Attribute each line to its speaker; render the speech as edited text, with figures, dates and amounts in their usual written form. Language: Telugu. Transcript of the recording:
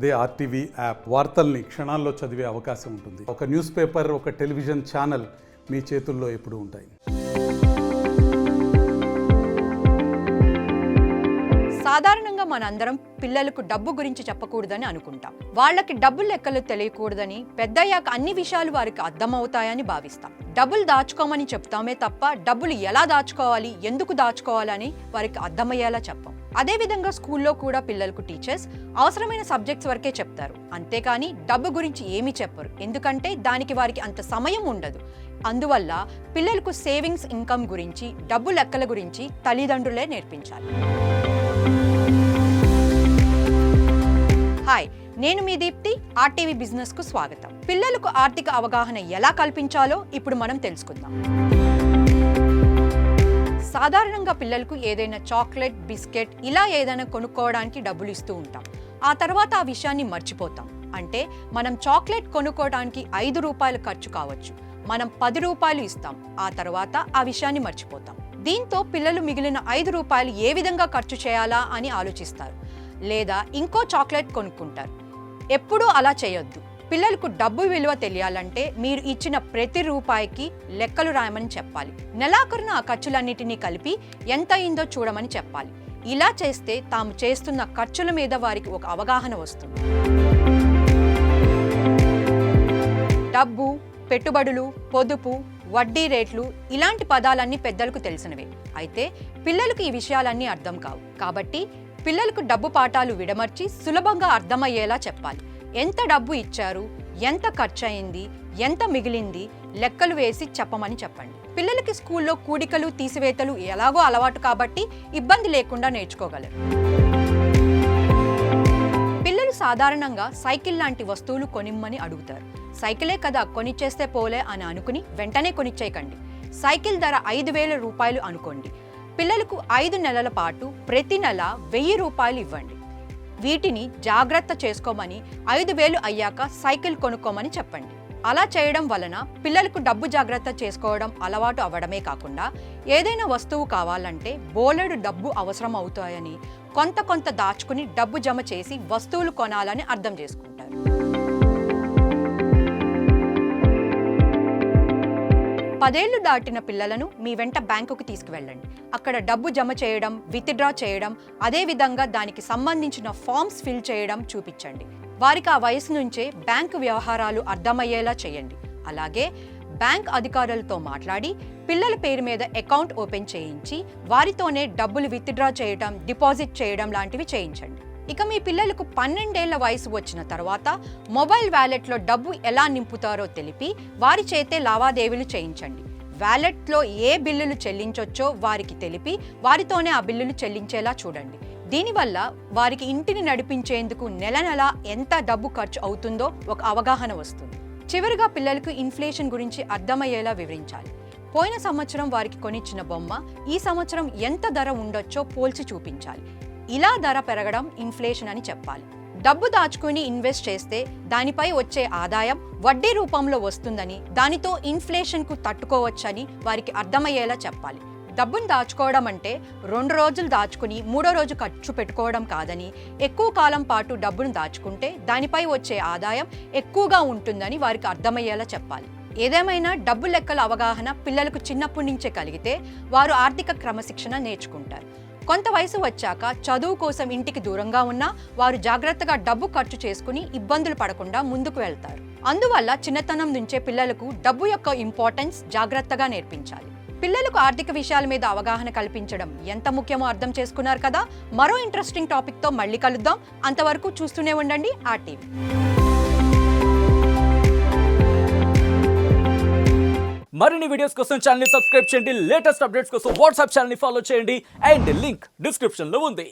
Speaker 1: అదే ఆర్టీవీ యాప్ వార్తల్ని క్షణాల్లో చదివే అవకాశం ఉంటుంది. ఒక న్యూస్ పేపర్, ఒక టెలివిజన్ ఛానల్ మీ చేతుల్లో ఎప్పుడూ ఉంటాయి.
Speaker 2: సాధారణంగా మనందరం పిల్లలకు డబ్బు గురించి చెప్పకూడదని అనుకుంటాం. వాళ్ళకి డబ్బులు లెక్కలు తెలియకూడదని, పెద్దయ్యాక అన్ని విషయాలు వారికి అర్థమవుతాయని భావిస్తాం. డబ్బులు దాచుకోమని చెప్తామే తప్ప డబ్బులు ఎలా దాచుకోవాలి, ఎందుకు దాచుకోవాలని వారికి అర్థమయ్యేలా చెప్పం. అదేవిధంగా స్కూల్లో కూడా పిల్లలకు టీచర్స్ అవసరమైన సబ్జెక్ట్స్ వరకే చెప్తారు, అంతేకాని డబ్బు గురించి ఏమీ చెప్పరు. ఎందుకంటే దానికి వారికి అంత సమయం ఉండదు. అందువల్ల పిల్లలకు సేవింగ్స్, ఇన్కమ్ గురించి, డబ్బు లెక్కల గురించి తల్లిదండ్రులే నేర్పించాలి. హాయ్, నేను మీ దీప్తి. ఆర్టీవీ బిజినెస్ కు స్వాగతం. పిల్లలకు ఆర్థిక అవగాహన ఎలా కల్పించాలో ఇప్పుడు మనం తెలుసుకుందాం. సాధారణంగా పిల్లలకు ఏదైనా చాక్లెట్, బిస్కెట్ ఇలా ఏదైనా కొనుక్కోవడానికి డబ్బులు ఇస్తూ ఉంటాం. ఆ తర్వాత ఆ విషయాన్ని మర్చిపోతాం. అంటే మనం చాక్లెట్ కొనుక్కోవడానికి 5 రూపాయలు ఖర్చు కావచ్చు, మనం 10 రూపాయలు ఇస్తాం. ఆ తర్వాత ఆ విషయాన్ని మర్చిపోతాం. దీంతో పిల్లలు మిగిలిన 5 రూపాయలు ఏ విధంగా ఖర్చు చేయాలా అని ఆలోచిస్తారు, లేదా ఇంకో చాక్లెట్ కొనుక్కుంటారు. ఎప్పుడూ అలా చేయొద్దు. పిల్లలకు డబ్బు విలువ తెలియాలంటే మీరు ఇచ్చిన ప్రతి రూపాయికి లెక్కలు రాయమని చెప్పాలి. నెలాఖరున ఆ ఖర్చులన్నిటినీ కలిపి ఎంత అయిందో చూడమని చెప్పాలి. ఇలా చేస్తే తాము చేస్తున్న ఖర్చుల మీద వారికి ఒక అవగాహన వస్తుంది. డబ్బు, పెట్టుబడులు, పొదుపు, వడ్డీ రేట్లు ఇలాంటి పదాలన్నీ పెద్దలకు తెలిసినవే. అయితే పిల్లలకు ఈ విషయాలన్నీ అర్థం కావు. కాబట్టి పిల్లలకు డబ్బు పాఠాలు విడమర్చి సులభంగా అర్థమయ్యేలా చెప్పాలి. ఎంత డబ్బు ఇచ్చారు, ఎంత ఖర్చు అయింది, ఎంత మిగిలింది లెక్కలు వేసి చెప్పమని చెప్పండి. పిల్లలకి స్కూల్లో కూడికలు, తీసివేతలు ఎలాగో అలవాటు కాబట్టి ఇబ్బంది లేకుండా నేర్చుకోగలరు. పిల్లలు సాధారణంగా సైకిల్ లాంటి వస్తువులు కొనిమ్మని అడుగుతారు. సైకిలే కదా, కొనిచ్చేస్తే పోలే అని అనుకుని వెంటనే కొనిచ్చేయకండి. సైకిల్ ధర 5,000 రూపాయలు అనుకోండి. పిల్లలకు 5 నెలల పాటు ప్రతి నెల 1,000 రూపాయలు ఇవ్వండి. వీటిని జాగ్రత్త చేసుకోమని 5,000 అయ్యాక సైకిల్ కొనుక్కోమని చెప్పండి. అలా చేయడం వలన పిల్లలకు డబ్బు జాగ్రత్త చేసుకోవడం అలవాటు అవ్వడమే కాకుండా ఏదైనా వస్తువు కావాలంటే బోలెడు డబ్బు అవసరం అవుతాయని, కొంత దాచుకుని డబ్బు జమ చేసి వస్తువులు కొనాలని అర్థం చేసుకుంటారు. 10 ఏళ్లు దాటిన పిల్లలను మీ వెంట బ్యాంకుకు తీసుకువెళ్ళండి. అక్కడ డబ్బు జమ చేయడం, విత్డ్రా చేయడం, అదేవిధంగా దానికి సంబంధించిన ఫామ్స్ ఫిల్ చేయడం చూపించండి. వారికి ఆ వయసు నుంచే బ్యాంకు వ్యవహారాలు అర్థమయ్యేలా చేయండి. అలాగే బ్యాంక్ అధికారులతో మాట్లాడి పిల్లల పేరు మీద అకౌంట్ ఓపెన్ చేయించి వారితోనే డబ్బులు విత్డ్రా చేయడం, డిపాజిట్ చేయడం లాంటివి చేయించండి. ఇక మీ పిల్లలకు 12 ఏళ్ల వయసు వచ్చిన తర్వాత మొబైల్ వ్యాలెట్లో డబ్బు ఎలా నింపుతారో తెలిపి వారి చేతే లావాదేవీలు చేయించండి. వ్యాలెట్లో ఏ బిల్లులు చెల్లించొచ్చో వారికి తెలిపి వారితోనే ఆ బిల్లులు చెల్లించేలా చూడండి. దీనివల్ల వారికి ఇంటిని నడిపించేందుకు నెల ఎంత డబ్బు ఖర్చు అవుతుందో ఒక అవగాహన వస్తుంది. చివరిగా పిల్లలకు ఇన్ఫ్లేషన్ గురించి అర్థమయ్యేలా వివరించాలి. పోయిన సంవత్సరం వారికి కొనిచ్చిన బొమ్మ ఈ సంవత్సరం ఎంత ధర ఉండొచ్చో పోల్చి చూపించాలి. ఇలా ధర పెరగడం ఇన్ఫ్లేషన్ అని చెప్పాలి. డబ్బు దాచుకుని ఇన్వెస్ట్ చేస్తే దానిపై వచ్చే ఆదాయం వడ్డీ రూపంలో వస్తుందని, దానితో ఇన్ఫ్లేషన్కు తట్టుకోవచ్చని వారికి అర్థమయ్యేలా చెప్పాలి. డబ్బును దాచుకోవడం అంటే 2 రోజులు దాచుకుని 3వ రోజు ఖర్చు పెట్టుకోవడం కాదని, ఎక్కువ కాలం పాటు డబ్బును దాచుకుంటే దానిపై వచ్చే ఆదాయం ఎక్కువగా ఉంటుందని వారికి అర్థమయ్యేలా చెప్పాలి. ఏదేమైనా డబ్బు లెక్కల అవగాహన పిల్లలకు చిన్నప్పటి నుంచే కలిగితే వారు ఆర్థిక క్రమశిక్షణ నేర్చుకుంటారు. కొంత వయసు వచ్చాక చదువు కోసం ఇంటికి దూరంగా ఉన్నా వారు జాగ్రత్తగా డబ్బు ఖర్చు చేసుకుని ఇబ్బందులు పడకుండా ముందుకు వెళ్తారు. అందువల్ల చిన్నతనం నుంచే పిల్లలకు డబ్బు యొక్క ఇంపార్టెన్స్ జాగ్రత్తగా నేర్పించాలి. పిల్లలకు ఆర్థిక విషయాల మీద అవగాహన కల్పించడం ఎంత ముఖ్యమో అర్థం చేసుకున్నారు కదా. మరో ఇంట్రెస్టింగ్ టాపిక్తో మళ్ళీ కలుద్దాం. అంతవరకు చూస్తూనే ఉండండి ఆర్టీవీ.
Speaker 3: మరిన్ని వీడియోస్ కోసం ఛానల్ ని సబ్స్క్రైబ్ చేయండి. లేటెస్ట్ అప్డేట్స్ కోసం వాట్సాప్ ఛానల్ ని ఫాలో చేయండి. అండ్ లింక్ డిస్క్రిప్షన్ లో ఉంది.